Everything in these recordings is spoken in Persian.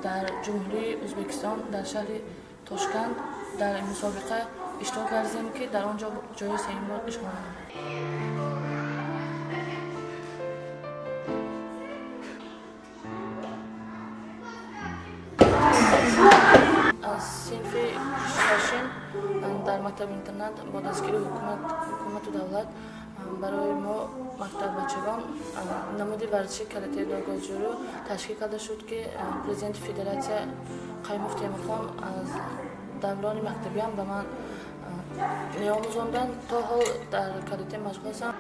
در جمهوری ازبکستان در شهر تاشکند در مسابقه اشتراک ورزیدیم که در آنجا جای سوم را اشغال کردیم. از صنف ششم در مکتب اینترنت با دستگیری حکومت و دولت برای ما مکتب بچگان نمود ورزشی карате داگاجورو تشکیل کرده شد که پرزیدنت فدراسیون قیموفتی مقام از دوران مکتبی هم به من نیاموزاندن. تا حال در карате مشغول هستم.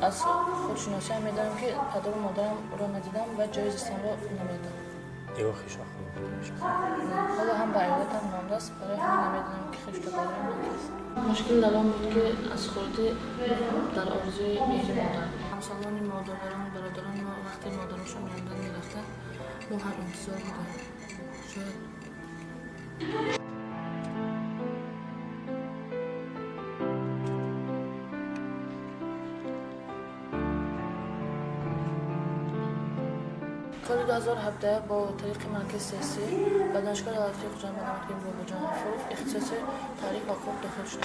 از خودشناسی هم میدارم که پدر و مادرم را ندیدم و جای زیستن را نمیدم. دیگه خیش آخر حالا هم به عیادت هم مانده است، برای همین نمیدونم که خیش دارم نکیست. مشکل در آن بود که از خورده در آرزوی مهری مادر همسالان مادران برادران ما وقتی مادرشون میاندن میرفتن ما هم انتظار بودم شاید سال 2017 با طریق مرکز سیاسی و دانشگاه دولتی خوجان بنامتگیم با جان فروغ اختصاص تاریخ و حقوق داخل شد.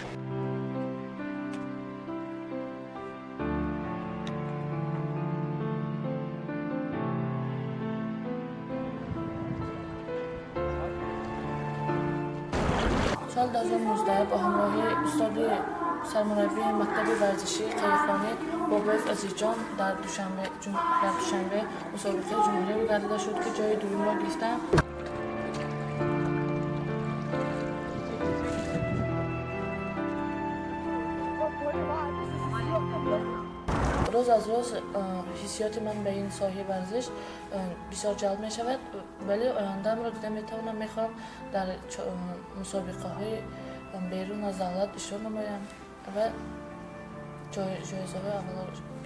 سال 2019 با همراهی استاد سرمربی مکتب ورزشی قیفانی بابایف عزیزجان در دوشنبه مسابقه جمهوری برگزیده شد که جای دوم را گرفتم. روز از روز حسیات من به این ساحه ورزش بسیار جلب می شود، ولی آینده‌ام را دیده میتوانم میخواهم در مسابقه های بیرون از دولت اشتراک نمایم و جایزه های اول